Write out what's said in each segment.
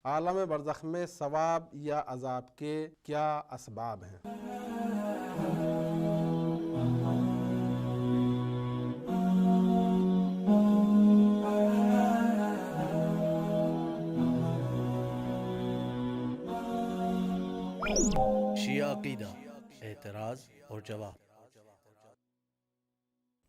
عالم برزخ میں ثواب یا عذاب کے کیا اسباب ہیں؟ شیعہ عقیدہ، اعتراض اور جواب۔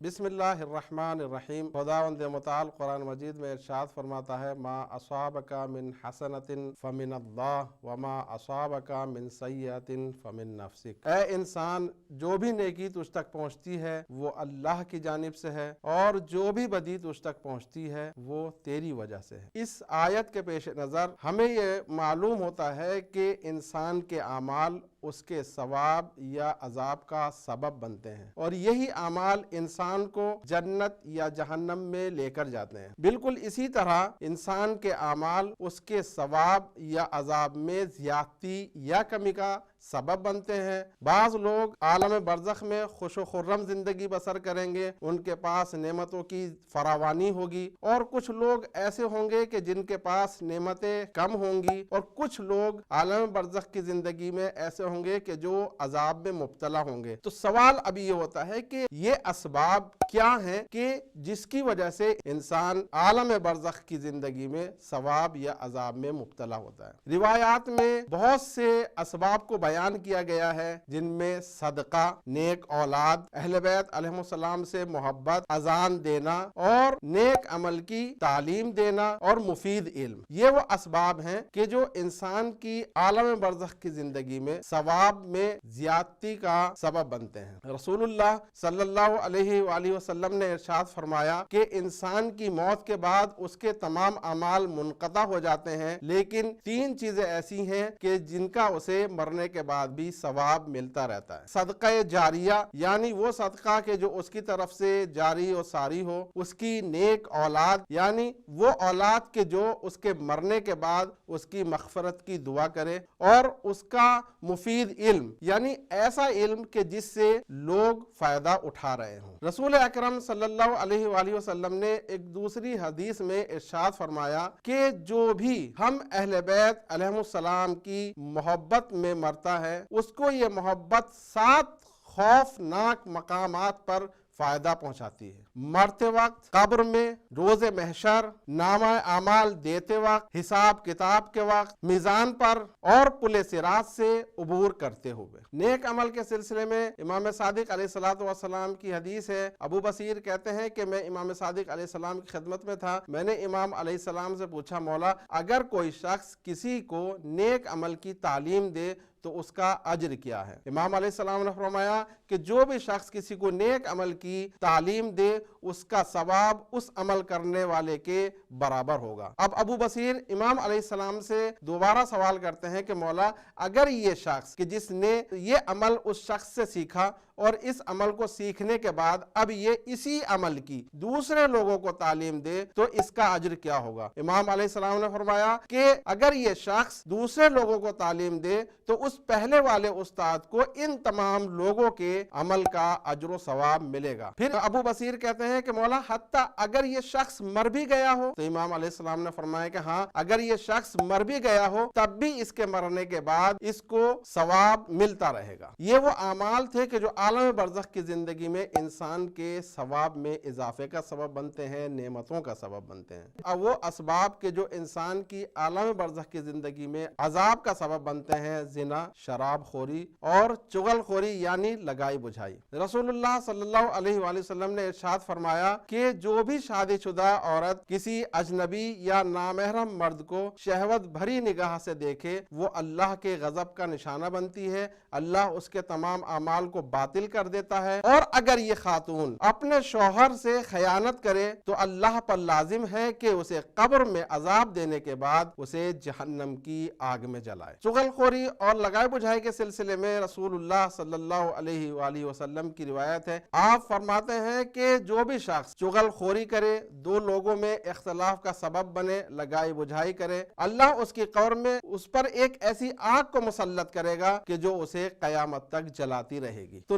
بسم اللہ الرحمن الرحیم۔ خداوند متعال قرآن مجید میں ارشاد فرماتا ہے ما اصابک من حسنۃ فمن اللہ وما اصابک من سیئۃ فمن نفسک۔ اے انسان، جو بھی نیکی تجھ تک پہنچتی ہے وہ اللہ کی جانب سے ہے، اور جو بھی بدی تجھ تک پہنچتی ہے وہ تیری وجہ سے ہے۔ اس آیت کے پیش نظر ہمیں یہ معلوم ہوتا ہے کہ انسان کے اعمال اس کے ثواب یا عذاب کا سبب بنتے ہیں، اور یہی اعمال انسان کو جنت یا جہنم میں لے کر جاتے ہیں۔ بالکل اسی طرح انسان کے اعمال اس کے ثواب یا عذاب میں زیادتی یا کمی کا سبب بنتے ہیں۔ بعض لوگ عالم برزخ میں خوش و خرم زندگی بسر کریں گے، ان کے پاس نعمتوں کی فراوانی ہوگی، اور کچھ لوگ ایسے ہوں گے کہ جن کے پاس نعمتیں کم ہوں گی، اور کچھ لوگ عالم برزخ کی زندگی میں ایسے ہوں گے کہ جو عذاب میں مبتلا ہوں گے۔ تو سوال اب یہ ہوتا ہے کہ یہ اسباب کیا ہیں کہ جس کی وجہ سے انسان عالم برزخ کی زندگی میں ثواب یا عذاب میں مبتلا ہوتا ہے۔ روایات میں بہت سے اسباب کو بیان کیا گیا ہے، جن میں صدقہ، نیک اولاد، اہل بیت علیہ السلام سے محبت، اذان دینا اور نیک عمل کی تعلیم دینا اور مفید علم۔ یہ وہ اسباب ہیں کہ جو انسان کی عالم برزخ کی زندگی میں ثواب میں زیادتی کا سبب بنتے ہیں۔ رسول اللہ صلی اللہ علیہ وآلہ وسلم نے ارشاد فرمایا کہ انسان کی موت کے بعد اس کے تمام اعمال منقطع ہو جاتے ہیں، لیکن تین چیزیں ایسی ہیں کہ جن کا اسے مرنے کے بعد بھی ثواب ملتا رہتا ہے۔ صدقہ جاریہ، یعنی وہ صدقہ کہ جو اس کی طرف سے جاری و ساری ہو، اس کی نیک اولاد، یعنی وہ اولاد کہ جو اس کے مرنے کے بعد اس کی مغفرت کی دعا کرے، اور اس کا مفید علم، یعنی ایسا علم کہ جس سے لوگ فائدہ اٹھا رہے ہوں۔ رسول اکرم صلی اللہ علیہ وآلہ وسلم نے ایک دوسری حدیث میں ارشاد فرمایا کہ جو بھی ہم اہل بیت علیہ السلام کی محبت میں مرتا ہے، اس کو یہ محبت 7 خوفناک مقامات پر فائدہ پہنچاتی ہے۔ مرتے وقت، قبر میں، روز محشر، نامہ اعمال دیتے وقت، حساب کتاب کے وقت، میزان پر، اور پل صراط سے عبور کرتے ہوئے۔ نیک عمل کے سلسلے میں امام صادق علیہ السلام کی حدیث ہے۔ ابو بصیر کہتے ہیں کہ میں امام صادق علیہ السلام کی خدمت میں تھا، میں نے امام علیہ السلام سے پوچھا، مولا اگر کوئی شخص کسی کو نیک عمل کی تعلیم دے تو اس کا اجر کیا ہے؟ امام علیہ السلام نے فرمایا کہ جو بھی شخص کسی کو نیک عمل کی تعلیم دے اس کا ثواب اس عمل کرنے والے کے برابر ہوگا۔ اب ابو بصیر امام علیہ السلام سے دوبارہ سوال کرتے ہیں کہ مولا اگر یہ شخص کہ جس نے یہ عمل اس شخص سے سیکھا اور اس عمل کو سیکھنے کے بعد اب یہ اسی عمل کی دوسرے لوگوں کو تعلیم دے تو اس کا اجر کیا ہوگا؟ امام علیہ السلام نے فرمایا کہ اگر یہ شخص دوسرے لوگوں کو تعلیم دے تو اس پہلے والے استاد کو ان تمام لوگوں کے عمل کا اجر و ثواب ملے گا۔ پھر ابو بصیر کہتے ہیں کہ مولا حتیٰ اگر یہ شخص مر بھی گیا ہو؟ تو امام علیہ السلام نے فرمایا کہ ہاں، اگر یہ شخص مر بھی گیا ہو تب بھی اس کے مرنے کے بعد اس کو ثواب ملتا رہے گا۔ یہ وہ اعمال تھے کہ جو عالم برزخ کی زندگی میں انسان کے ثواب میں اضافے کا سبب بنتے ہیں، نعمتوں کا سبب بنتے ہیں۔ اب وہ اسباب کہ جو انسان کی عالم برزخ کی زندگی میں عذاب کا سبب بنتے ہیں، زنا، شراب خوری اور چغل خوری یعنی لگائی بجھائی۔ رسول اللہ صلی اللہ علیہ وآلہ وسلم نے ارشاد فرمایا کہ جو بھی شادی شدہ عورت کسی اجنبی یا نامحرم مرد کو شہوت بھری نگاہ سے دیکھے وہ اللہ کے غضب کا نشانہ بنتی ہے، اللہ اس کے تمام اعمال کو باطل کر دیتا ہے، اور اگر یہ خاتون اپنے شوہر سے خیانت کرے تو اللہ پر لازم ہے کہ اسے قبر میں عذاب دینے کے بعد اسے جہنم کی آگ میں جلائے۔ چغل خوری اور لگائے بجھائی کے سلسلے میں رسول اللہ صلی اللہ علیہ وآلہ وسلم کی روایت ہے، آپ فرماتے ہیں کہ جو بھی شخص چغل خوری کرے، دو لوگوں میں اختلاف کا سبب بنے، لگائی بجھائی کرے، اللہ اس کی قبر میں اس پر ایک ایسی آگ کو مسلط کرے گا کہ جو اسے قیامت تک جلاتی رہے گی۔ تو